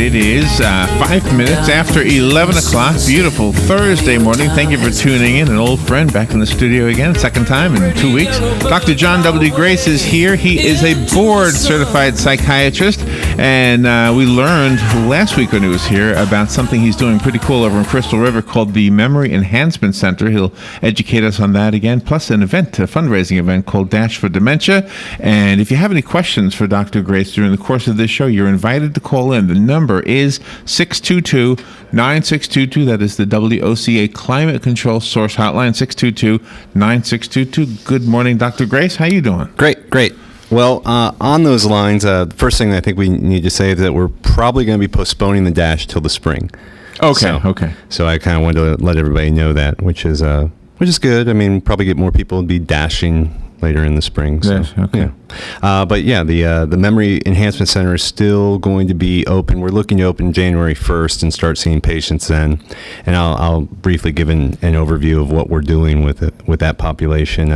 It is 5 minutes after 11 o'clock. Beautiful Thursday morning. Thank you for tuning in. An old friend back in the studio again, second time in 2 weeks. Dr. John W. Grace is here. He is a board-certified psychiatrist, and we learned last week when he was here about something he's doing pretty cool over in Crystal River called the Memory Enhancement Center. He'll educate us on that again, plus an event, a fundraising event called Dash for Dementia. And if you have any questions for Dr. Grace during the course of this show, you're invited to call in. The number is 622-9622. That is the WOCA Climate Control Source Hotline, 622-9622. Good morning, Dr. Grace. How you doing? Great. Well, on those lines, the first thing I think we need to say is that we're probably going to be postponing the Dash till the spring. Okay. So I kind of wanted to let everybody know that, which is good. I mean, probably get more people to be dashing later in the spring. So, yes, okay. Yeah. The Memory Enhancement Center is still going to be open. We're looking to open January 1st and start seeing patients then. And I'll briefly give an overview of what we're doing with that population.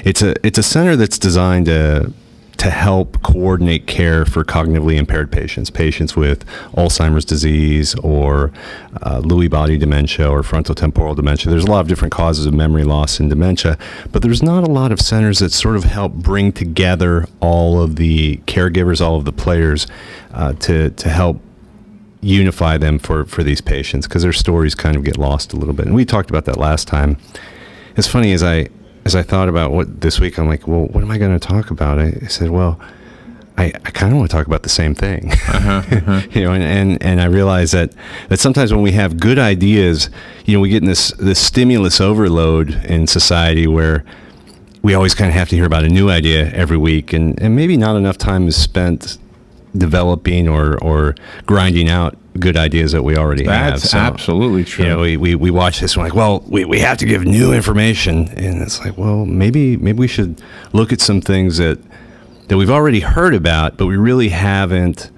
It's a center that's designed to help coordinate care for cognitively impaired patients with Alzheimer's disease or Lewy body dementia or frontotemporal dementia. There's a lot of different causes of memory loss and dementia, but there's not a lot of centers that sort of help bring together all of the caregivers, all of the players to help unify them for these patients, because their stories kind of get lost a little bit. And we talked about that last time. It's funny, as I thought about what this week, I'm like, well, what am I going to talk about? I said, well, I kind of want to talk about the same thing. And I realize that sometimes when we have good ideas, we get in this stimulus overload in society where we always kind of have to hear about a new idea every week, and maybe not enough time is spent developing or grinding out good ideas that we already have. That's absolutely true. We watch this and we're like, well, we have to give new information, and it's like, well, maybe we should look at some things that we've already heard about, but we really haven't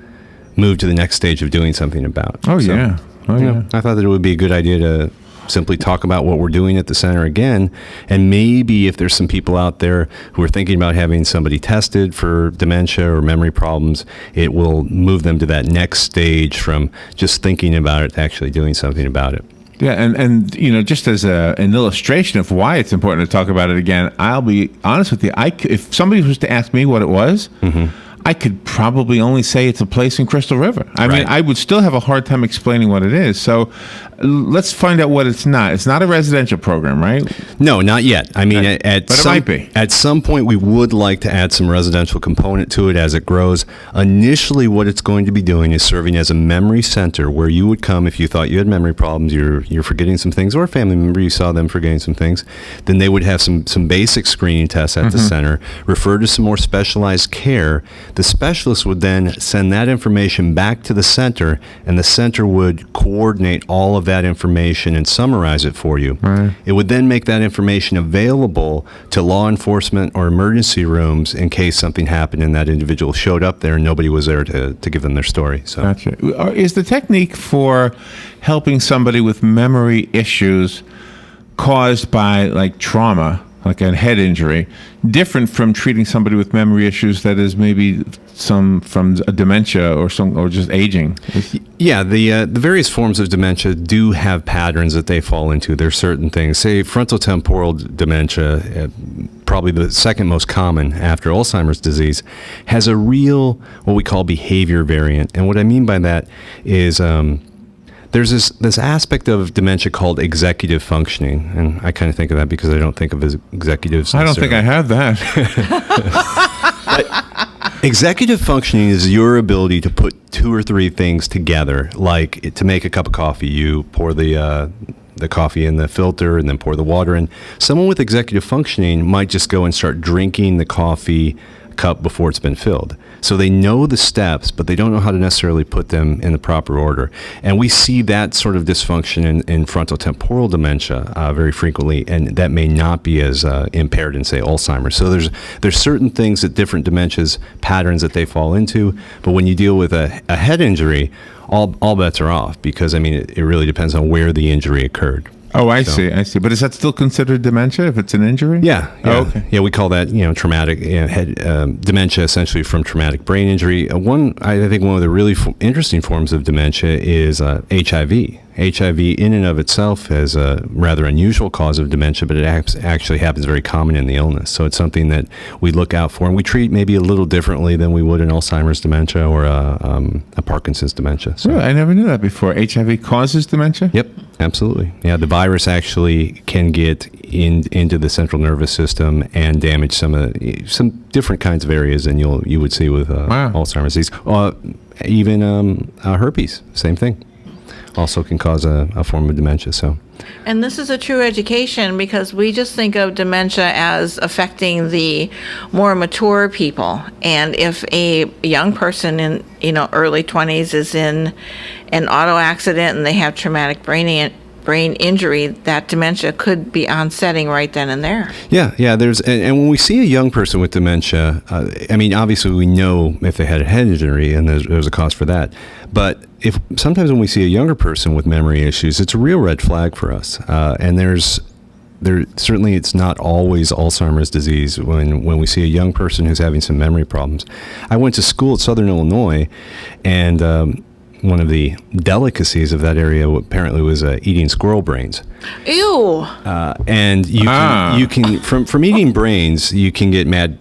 moved to the next stage of doing something about. Yeah. I thought that it would be a good idea to simply talk about what we're doing at the center again, and maybe if there's some people out there who are thinking about having somebody tested for dementia or memory problems, it will move them to that next stage from just thinking about it to actually doing something about it. Yeah, and just as an illustration of why it's important to talk about it again, I'll be honest with you. If somebody was to ask me what it was, I could probably only say it's a place in Crystal River. I mean, I would still have a hard time explaining what it is. So let's find out what it's not. It's not a residential program, right? No, not yet. I mean, but it might be. At some point, we would like to add some residential component to it as it grows. Initially, what it's going to be doing is serving as a memory center where you would come if you thought you had memory problems, you're forgetting some things, or a family member, you saw them forgetting some things. Then they would have some basic screening tests at the center, refer to some more specialized care. The specialist would then send that information back to the center, and the center would coordinate all of that information and summarize it for you. Right. It would then make that information available to law enforcement or emergency rooms in case something happened and that individual showed up there and nobody was there to give them their story. So, gotcha. Is the technique for helping somebody with memory issues caused by like trauma, like a head injury, different from treating somebody with memory issues that is maybe some from a dementia or just aging? Yeah, the various forms of dementia do have patterns that they fall into. There's certain things. Say frontotemporal dementia, probably the second most common after Alzheimer's disease, has a real what we call behavior variant. And what I mean by that is there's this aspect of dementia called executive functioning, and I kind of think of that because I don't think of as executives. I don't think I have that. Executive functioning is your ability to put two or three things together, like to make a cup of coffee. You pour the coffee in the filter and then pour the water in. Someone with executive functioning might just go and start drinking the coffee cup before it's been filled. So they know the steps, but they don't know how to necessarily put them in the proper order. And we see that sort of dysfunction in frontotemporal dementia very frequently, and that may not be as impaired in, say, Alzheimer's. So there's certain things that different dementias, patterns that they fall into, but when you deal with a head injury, all bets are off, because, I mean, it really depends on where the injury occurred. Oh, I see. But is that still considered dementia if it's an injury? Yeah. Oh, okay. Yeah, we call that, traumatic head dementia, essentially from traumatic brain injury. I think one of the really interesting forms of dementia is HIV. HIV in and of itself is a rather unusual cause of dementia, but it actually happens very common in the illness. So it's something that we look out for, and we treat maybe a little differently than we would an Alzheimer's dementia or a Parkinson's dementia. So. Really? I never knew that before. HIV causes dementia? Yep, absolutely. Yeah, the virus actually can get into the central nervous system and damage some different kinds of areas than you would see with Alzheimer's disease. Even herpes, same thing. Also can cause a form of dementia. So, and this is a true education, because we just think of dementia as affecting the more mature people. And if a young person in early 20s is in an auto accident and they have traumatic brain injury, that dementia could be onsetting right then and there. Yeah. And when we see a young person with dementia, obviously we know if they had a head injury, and there's a cause for that. But sometimes when we see a younger person with memory issues, it's a real red flag for us. And certainly it's not always Alzheimer's disease when we see a young person who's having some memory problems. I went to school at Southern Illinois, and one of the delicacies of that area apparently was eating squirrel brains. Ew. And you can from eating brains, you can get mad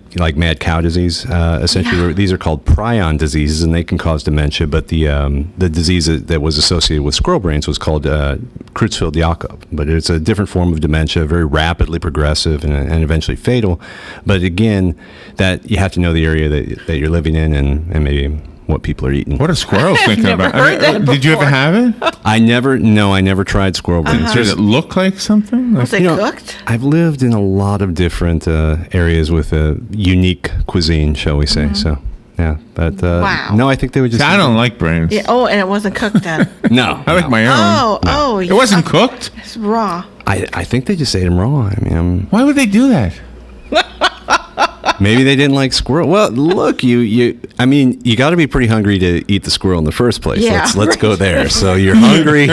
cow disease. Essentially, these are called prion diseases, and they can cause dementia. But the disease that was associated with squirrel brains was called Creutzfeldt-Jakob. But it's a different form of dementia, very rapidly progressive and eventually fatal. But again, that you have to know the area that you're living in and maybe what people are eating. What are squirrels thinking about? Did you ever have it? I never tried squirrel brains. Does it look like something? Was it cooked? I've lived in a lot of different areas with a unique cuisine, shall we say. So, yeah. But wow. No, I think they would just... I don't like brains. Yeah, and it wasn't cooked then? No. I like my own. It wasn't cooked? It's raw. I think they just ate them raw. Why would they do that? Maybe they didn't like squirrel. Well, look, you got to be pretty hungry to eat the squirrel in the first place. Yeah, let's go there. So you're hungry.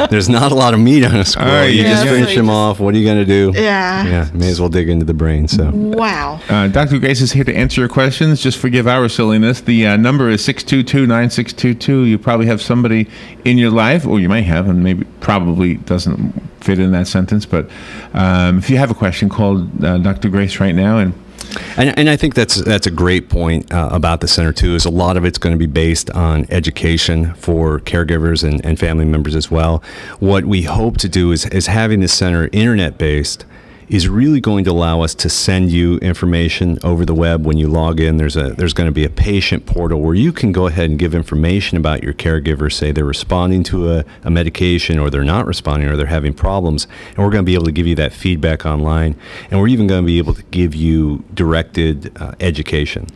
There's not a lot of meat on a squirrel. You just finish them off. What are you going to do? Yeah. May as well dig into the brain. So. Wow. Dr. Grace is here to answer your questions. Just forgive our silliness. The number is 622-9622. You probably have somebody in your life, or you might have, and maybe probably doesn't fit in that sentence. But if you have a question, call Dr. Grace right now. And I think that's a great point about the center too. Is a lot of it's going to be based on education for caregivers and family members as well. What we hope to do is having the center internet based is really going to allow us to send you information over the web when you log in. There's going to be a patient portal where you can go ahead and give information about your caregiver, say they're responding to a medication or they're not responding or they're having problems, and we're going to be able to give you that feedback online, and we're even going to be able to give you directed education.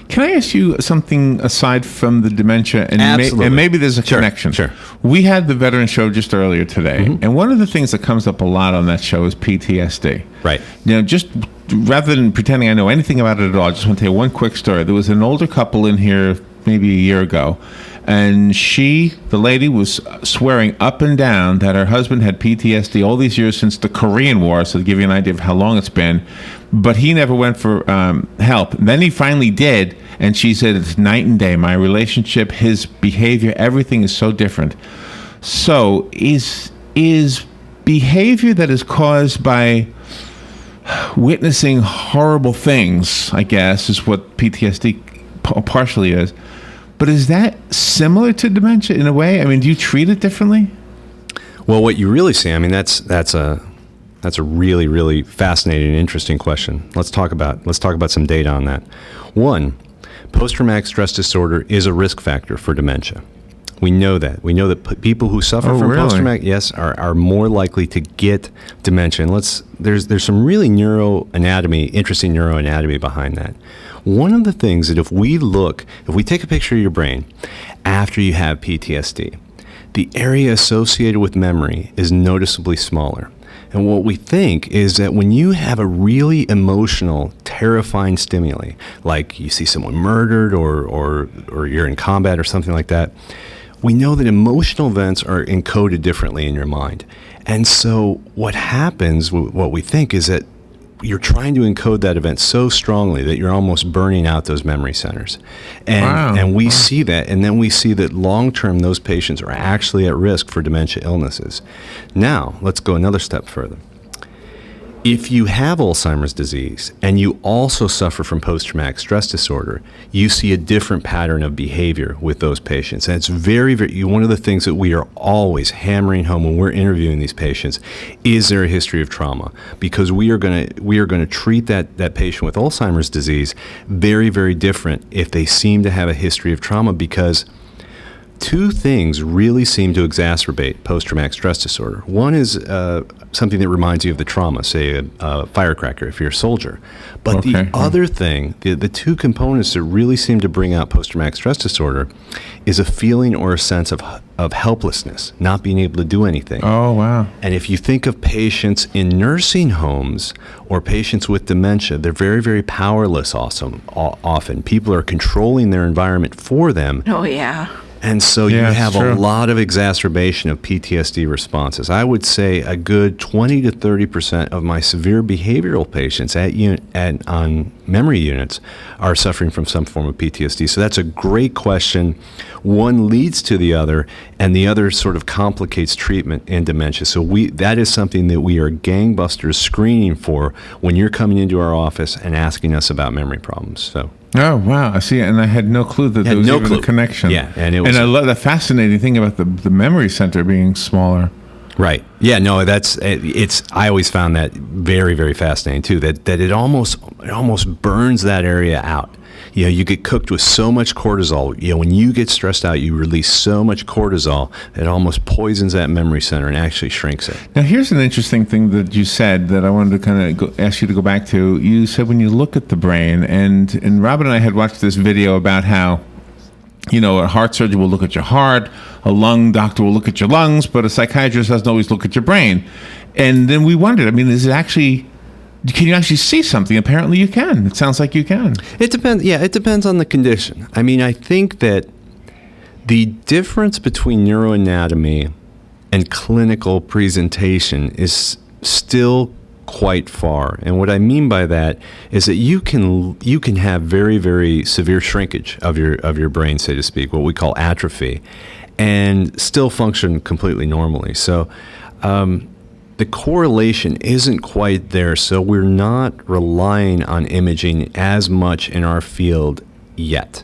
Can I ask you something aside from the dementia? And maybe there's a connection. Sure. We had the Veteran Show just earlier today, and one of the things that comes up a lot on that show is PTSD. Right. Just rather than pretending I know anything about it at all, I just want to tell you one quick story. There was an older couple in here maybe a year ago, and the lady was swearing up and down that her husband had PTSD all these years since the Korean War, so to give you an idea of how long it's been, but he never went for help. Then he finally did, and she said it's night and day. My relationship, his behavior, everything is so different. So is behavior that is caused by witnessing horrible things, I guess, is what PTSD partially is. But is that similar to dementia in a way? Do you treat it differently? Well, what you really see, that's a really, really fascinating and interesting question. Let's talk about some data on that. One, post-traumatic stress disorder is a risk factor for dementia. We know that. We know that people who suffer from really? post-traumatic, yes, are more likely to get dementia. And there's some really interesting neuroanatomy behind that. One of the things that if we take a picture of your brain after you have PTSD, the area associated with memory is noticeably smaller. And what we think is that when you have a really emotional, terrifying stimuli, like you see someone murdered or you're in combat or something like that, we know that emotional events are encoded differently in your mind. And so what happens, what we think is that you're trying to encode that event so strongly that you're almost burning out those memory centers. And we see that, and then we see that long-term those patients are actually at risk for dementia illnesses. Now, let's go another step further. If you have Alzheimer's disease and you also suffer from post-traumatic stress disorder, you see a different pattern of behavior with those patients. And it's very, very, one of the things that we are always hammering home when we're interviewing these patients, is there a history of trauma? Because we are going to treat that patient with Alzheimer's disease very, very different if they seem to have a history of trauma, because two things really seem to exacerbate post-traumatic stress disorder. One is something that reminds you of the trauma, say a firecracker if you're a soldier. But the other thing, the two components that really seem to bring out post-traumatic stress disorder is a feeling or a sense of helplessness, not being able to do anything. Oh, wow. And if you think of patients in nursing homes or patients with dementia, they're very, very powerless often. People are controlling their environment for them. Oh, yeah. And so you have a lot of exacerbation of PTSD responses. I would say a good 20 to 30% of my severe behavioral patients on memory units are suffering from some form of PTSD. So that's a great question. One leads to the other, and the other sort of complicates treatment in dementia. So that is something that we are gangbusters screening for when you're coming into our office and asking us about memory problems. So. Oh, wow. I see. And I had no clue that there was even a connection. Yeah. And I love the fascinating thing about the memory center being smaller. Right. Yeah, no, I always found that very, very fascinating too, that it almost burns that area out. You know, you get cooked with so much cortisol. You know, when you get stressed out, you release so much cortisol that it almost poisons that memory center and actually shrinks it. Now, here's an interesting thing that you said that I wanted to kind of ask you to go back to. You said when you look at the brain, and Robin and I had watched this video about how, you know, a heart surgeon will look at your heart, a lung doctor will look at your lungs, but a psychiatrist doesn't always look at your brain. And then we wondered, I mean, can you actually see something? Apparently you can. It sounds like you can. It depends. Yeah, it depends on the condition. I mean, I think that the difference between neuroanatomy and clinical presentation is still quite far. And what I mean by that is that you can have very, very severe shrinkage of your brain, so to speak, what we call atrophy, and still function completely normally. So the correlation isn't quite there, so we're not relying on imaging as much in our field yet.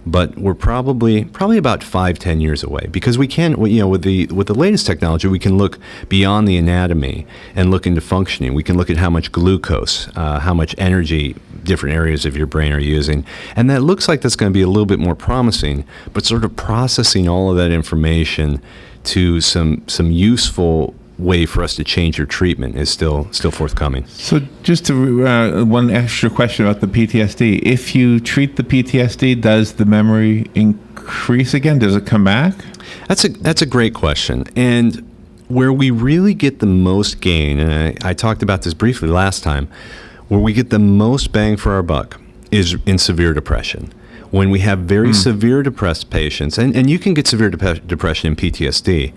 But we're probably about 5-10 years away, because we can, you know, with the latest technology, we can look beyond the anatomy and look into functioning. We can look at how much glucose, how much energy different areas of your brain are using, and that looks like that's going to be a little bit more promising. But sort of processing all of that information to some useful way for us to change your treatment is still forthcoming. So just to one extra question about the PTSD. If you treat the PTSD, does the memory increase again? Does it come back? That's a great question. And where we really get the most gain, and I talked about this briefly last time, where we get the most bang for our buck is in severe depression. When we have very severe depressed patients, and you can get severe depression in PTSD,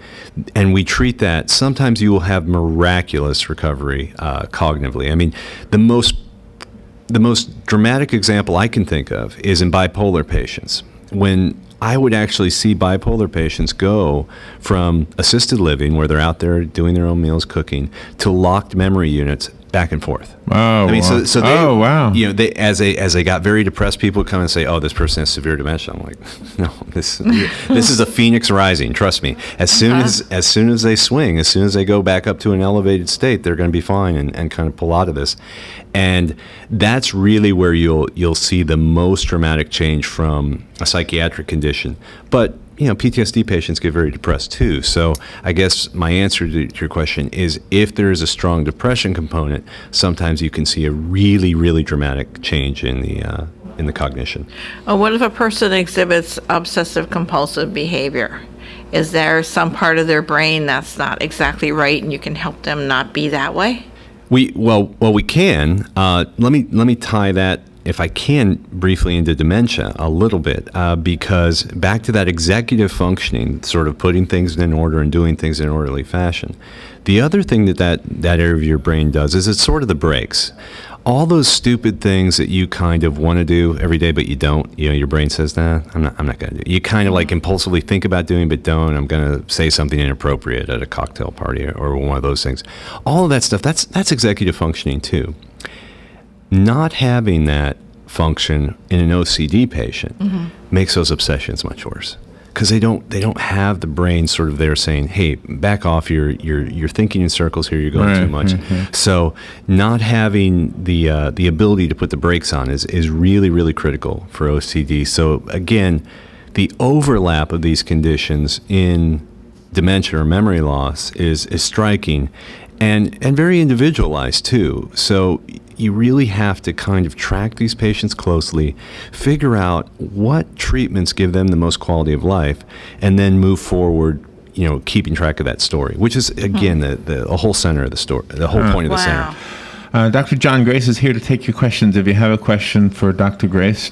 and we treat that, sometimes you will have miraculous recovery cognitively. I mean, the most dramatic example I can think of is in bipolar patients. When I would actually see bipolar patients go from assisted living, where they're out there doing their own meals, cooking, to locked memory units, back and forth. Oh, I mean, wow. so they, oh, wow. You know, they as they got very depressed, people would come and say, "Oh, this person has severe dementia." I'm like, "No, this is a phoenix rising. Trust me. As soon as they swing, as soon as they go back up to an elevated state, they're going to be fine and kind of pull out of this." And that's really where you'll see the most dramatic change from a psychiatric condition. But PTSD patients get very depressed too. So I guess my answer to your question is, if there is a strong depression component, sometimes you can see a really, really dramatic change in the cognition. What if a person exhibits obsessive compulsive behavior? Is there some part of their brain that's not exactly right, and you can help them not be that way? We can. Let me tie that, if I can, briefly into dementia a little bit, because back to that executive functioning, sort of putting things in order and doing things in an orderly fashion. The other thing that area of your brain does is it's sort of the brakes. All those stupid things that you kind of want to do every day, but you don't. Your brain says, "Nah, I'm not going to do it." You kind of like impulsively think about doing, but don't. I'm going to say something inappropriate at a cocktail party or one of those things. All of that stuff, that's executive functioning too. Not having that function in an OCD patient makes those obsessions much worse, because they don't have the brain sort of there saying, "Hey, back off! You're thinking in circles here. You're going too much." So not having the ability to put the brakes on is really, really critical for OCD. So again, the overlap of these conditions in dementia or memory loss is striking, and very individualized too. So you really have to kind of track these patients closely, figure out what treatments give them the most quality of life, and then move forward, keeping track of that story, which is, again, the whole center of the story, the whole point of the center. Dr. John Grace is here to take your questions. If you have a question for Dr. Grace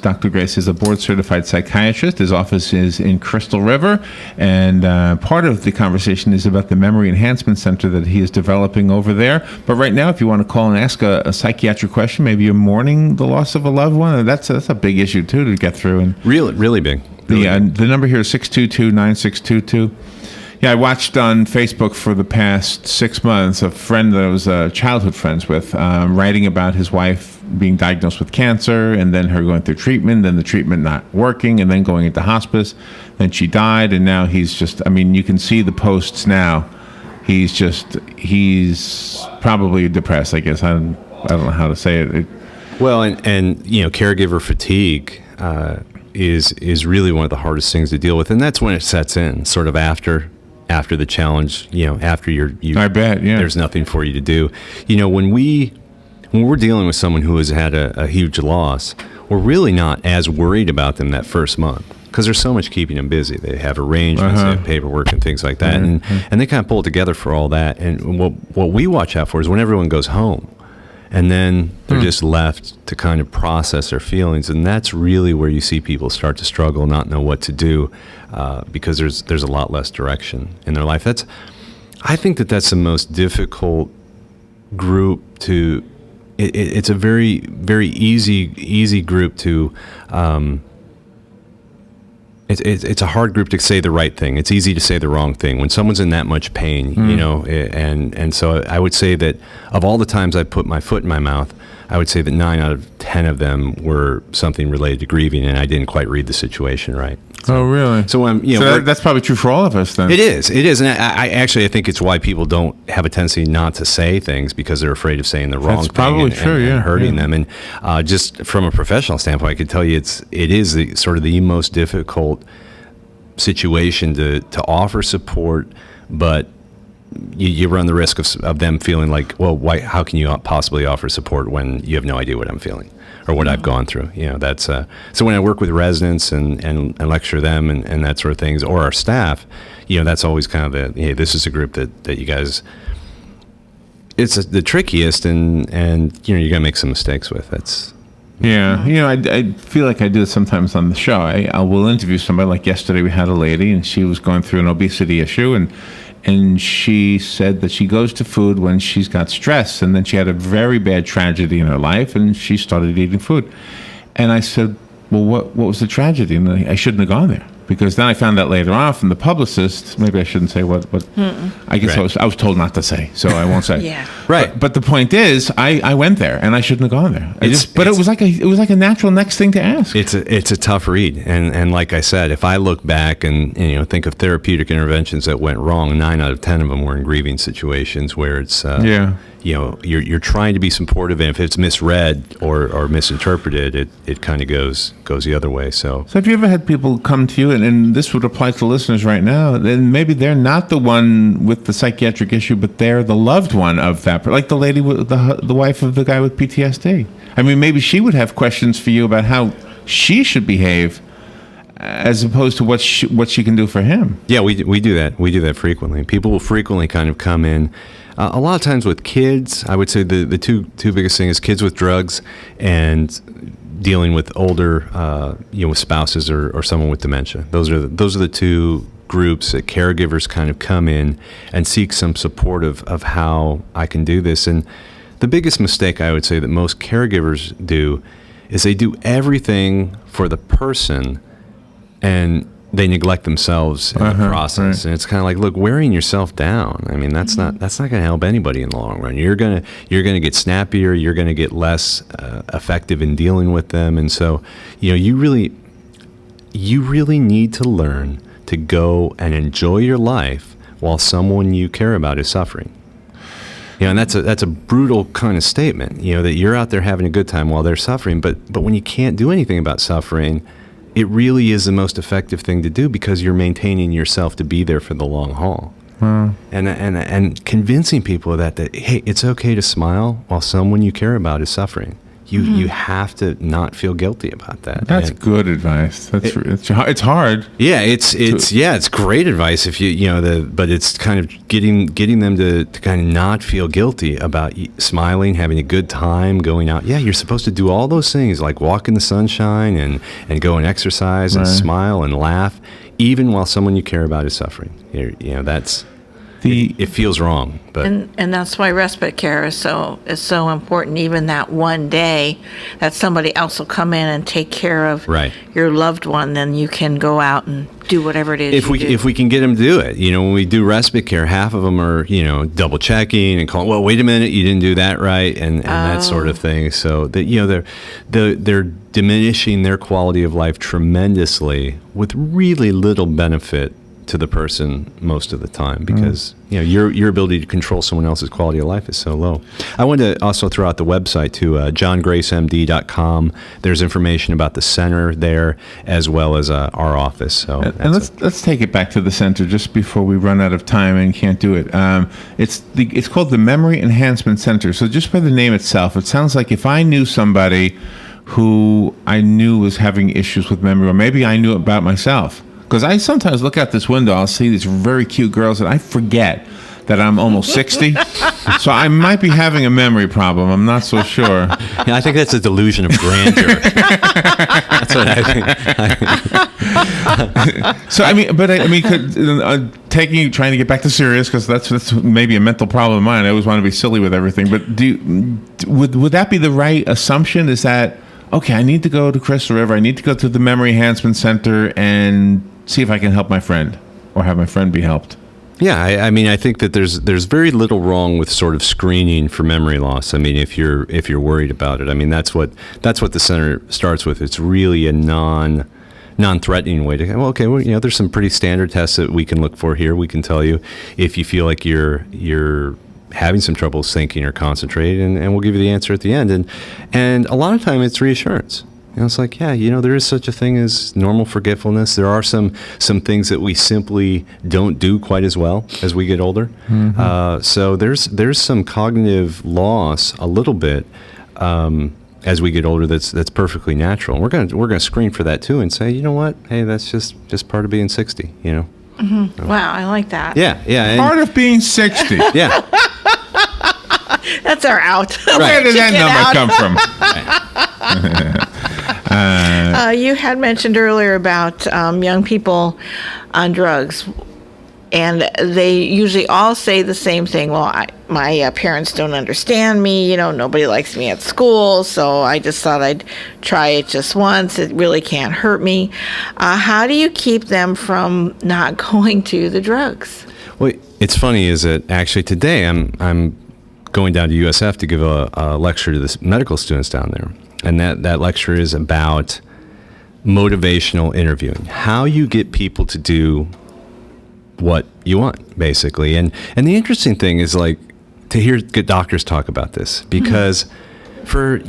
is a board-certified psychiatrist. His office is in Crystal River, and part of the conversation is about the Memory Enhancement Center that he is developing over there. But right now, if you want to call and ask a psychiatric question, maybe you're mourning the loss of a loved one, that's a big issue, too, to get through. And really, really big. The number here is 622-9622. Yeah, I watched on Facebook for the past 6 months a friend that I was childhood friends with writing about his wife being diagnosed with cancer, and then her going through treatment, then the treatment not working, and then going into hospice. Then she died, and now he's just, you can see the posts now. He's probably depressed, I guess. I don't know how to say it. Well, and caregiver fatigue is really one of the hardest things to deal with, and that's when it sets in, sort of after the challenge, after I bet, yeah. There's nothing for you to do. When we're dealing with someone who has had a huge loss, we're really not as worried about them that first month, because there's so much keeping them busy. They have arrangements, they have paperwork and things like that, and they kind of pull together for all that. And what we watch out for is when everyone goes home, and then they're just left to kind of process their feelings, and that's really where you see people start to struggle, not know what to do, because there's a lot less direction in their life. I think that's the most difficult group to. It's a very, very easy group to. It's a hard group to say the right thing. It's easy to say the wrong thing when someone's in that much pain, and so I would say that of all the times I put my foot in my mouth, I would say that 9 out of 10 of them were something related to grieving, and I didn't quite read the situation right. So, really? So that's probably true for all of us then. It is, and I think it's why people don't have a tendency not to say things, because they're afraid of saying the wrong thing. That's probably true, and hurting them. And just from a professional standpoint, I could tell you it is sort of the most difficult situation to offer support, but you run the risk of them feeling like, well, why? How can you possibly offer support when you have no idea what I'm feeling or what I've gone through? That's so when I work with residents and lecture them and that sort of things, or our staff, that's always kind of hey, this is a group that you guys. It's the trickiest, and you're gonna make some mistakes with. That's. Yeah, I feel like I do this sometimes on the show. I will interview somebody. Like yesterday, we had a lady, and she was going through an obesity issue, and she said that she goes to food when she's got stress, and then she had a very bad tragedy in her life, and she started eating food. And I said, well, what was the tragedy? And I shouldn't have gone there, because then I found out later on from the publicist. Maybe I shouldn't say what. I guess right. I was told not to say, so I won't say. Yeah. Right. But the point is, I went there, and I shouldn't have gone there. It was like a natural next thing to ask. It's a tough read, and like I said, if I look back and think of therapeutic interventions that went wrong, 9 out of 10 of them were in grieving situations where it's you're trying to be supportive, and if it's misread or misinterpreted, it kind of goes the other way. So have you ever had people come to you, and this would apply to listeners right now, then maybe they're not the one with the psychiatric issue, but they're the loved one of that, like the lady with the wife of the guy with PTSD. I mean, maybe she would have questions for you about how she should behave, as opposed to what she can do for him. Yeah, we do that. We do that frequently. People will frequently kind of come in. A lot of times with kids, I would say the two biggest things is kids with drugs and dealing with older, with spouses or someone with dementia. Those are the two groups that caregivers kind of come in and seek some support of how I can do this. And the biggest mistake I would say that most caregivers do is they do everything for the person and they neglect themselves in the process. Right. And it's kind of like, look, wearing yourself down. I mean, that's not going to help anybody in the long run. You're gonna get snappier. You're gonna get less effective in dealing with them. And so, you really need to learn to go and enjoy your life while someone you care about is suffering. And that's a brutal kind of statement. That you're out there having a good time while they're suffering. But when you can't do anything about suffering, it really is the most effective thing to do because you're maintaining yourself to be there for the long haul. And convincing people that hey, it's okay to smile while someone you care about is suffering. You have to not feel guilty about that. That's good advice. It's hard. Yeah, it's great advice if but it's kind of getting them to kind of not feel guilty about smiling, having a good time, going out. Yeah, you're supposed to do all those things like walk in the sunshine and go and exercise and smile and laugh, even while someone you care about is suffering. That's. It feels wrong, but and that's why respite care is so important. Even that one day that somebody else will come in and take care of your loved one, then you can go out and do whatever it is. If we can get them to do it, when we do respite care, half of them are double checking and calling. Well, wait a minute, you didn't do that right, and that sort of thing. So that they're diminishing their quality of life tremendously with really little benefit to the person most of the time because your ability to control someone else's quality of life is so low. I wanted to also throw out the website too, johngracemd.com. There's information about the center there as well as our office. So and let's take it back to the center just before we run out of time and can't do it. It's called the Memory Enhancement Center. So just by the name itself, it sounds like if I knew somebody who I knew was having issues with memory, or maybe I knew about myself. Because I sometimes look out this window, I'll see these very cute girls, and I forget that I'm almost 60. So I might be having a memory problem. I'm not so sure. Yeah, I think that's a delusion of grandeur. That's what I think. So, trying to get back to serious, because that's maybe a mental problem of mine. I always want to be silly with everything. But would that be the right assumption? Is that, okay, I need to go to Crystal River, I need to go to the Memory Enhancement Center and see if I can help my friend or have my friend be helped? Yeah, I think that there's very little wrong with sort of screening for memory loss. I mean, if you're worried about it, I mean that's what the center starts with. It's really a non-threatening way to go, well, okay, well, there's some pretty standard tests that we can look for here. We can tell you if you feel like you're having some trouble thinking or concentrating, and we'll give you the answer at the end. And a lot of time it's reassurance. It's like, yeah, there is such a thing as normal forgetfulness. There are some things that we simply don't do quite as well as we get older. Mm-hmm. So there's some cognitive loss a little bit as we get older. That's perfectly natural. And we're gonna screen for that too and say, you know what? Hey, that's just part of being 60. Mm-hmm. Wow, I like that. Yeah. Part of being 60. Yeah. That's our out. Right. Where did that number come from? You had mentioned earlier about young people on drugs, and they usually all say the same thing. Well, my parents don't understand me. Nobody likes me at school, so I just thought I'd try it just once. It really can't hurt me. How do you keep them from not going to the drugs? Well, it's funny is that actually today I'm going down to USF to give a lecture to the medical students down there. And that lecture is about motivational interviewing, how you get people to do what you want, basically. And the interesting thing is, like, to hear good doctors talk about this, because for,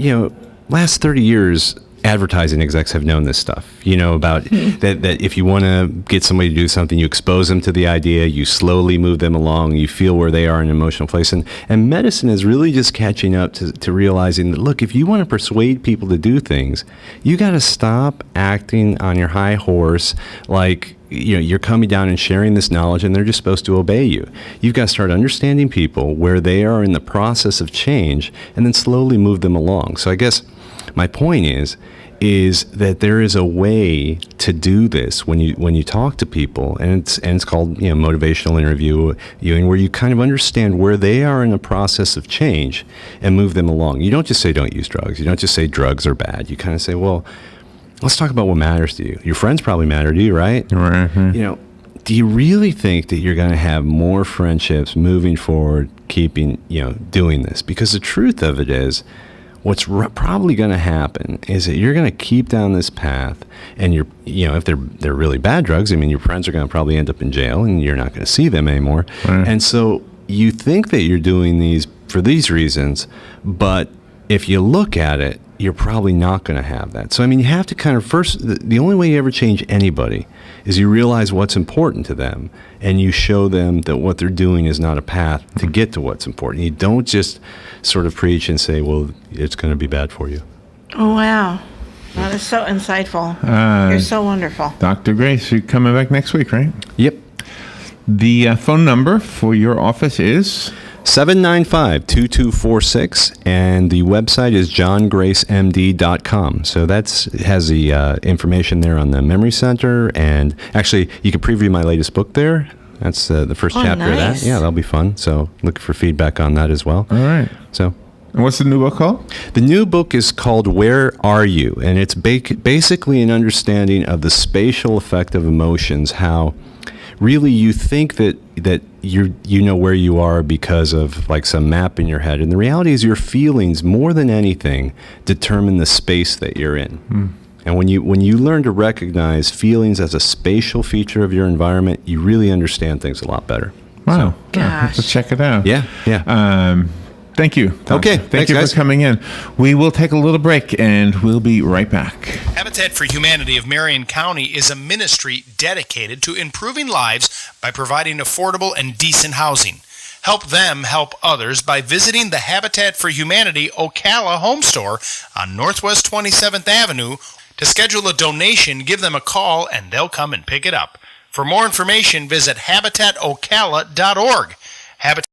last 30 years, advertising execs have known this stuff, about that if you want to get somebody to do something, you expose them to the idea, you slowly move them along, you feel where they are in an emotional place. And medicine is really just catching up to realizing that, look, if you want to persuade people to do things, you got to stop acting on your high horse like, you're coming down and sharing this knowledge and they're just supposed to obey you. You've got to start understanding people where they are in the process of change and then slowly move them along. So I guess my point is that there is a way to do this when you talk to people, and it's called motivational interviewing, where you kind of understand where they are in the process of change and move them along. You don't just say don't use drugs. You don't just say drugs are bad. You kind of say, well, let's talk about what matters to you. Your friends probably matter to you, right? Right. Do you really think that you're going to have more friendships moving forward, doing this? Because the truth of it is, what's probably going to happen is that you're going to keep down this path, and if they're really bad drugs, your friends are going to probably end up in jail, and you're not going to see them anymore. Right. And so you think that you're doing these for these reasons, but if you look at it, you're probably not going to have that. So, you have to kind of first, the only way you ever change anybody is you realize what's important to them, and you show them that what they're doing is not a path to get to what's important. You don't just sort of preach and say, well, it's going to be bad for you. Oh, wow. That is so insightful. You're so wonderful. Dr. Grace, you're coming back next week, right? Yep. The phone number for your office is? 795-2246, and the website is johngracemd.com. So has the information there on the Memory Center, and actually, you can preview my latest book there. That's the first chapter of that. Yeah, that'll be fun. So look for feedback on that as well. All right. So, and what's the new book called? The new book is called Where Are You? And it's basically an understanding of the spatial effect of emotions, how really you think that you know where you are because of like some map in your head, and the reality is your feelings more than anything determine the space that you're in. And when you learn to recognize feelings as a spatial feature of your environment, you really understand things a lot better. Wow. So, Let's check it out. Yeah. Thank you. Okay. Thank you guys. for coming in. We will take a little break, and we'll be right back. Habitat for Humanity of Marion County is a ministry dedicated to improving lives by providing affordable and decent housing. Help them help others by visiting the Habitat for Humanity Ocala home store on Northwest 27th Avenue. To schedule a donation, give them a call and they'll come and pick it up. For more information, visit habitatocala.org. Habitat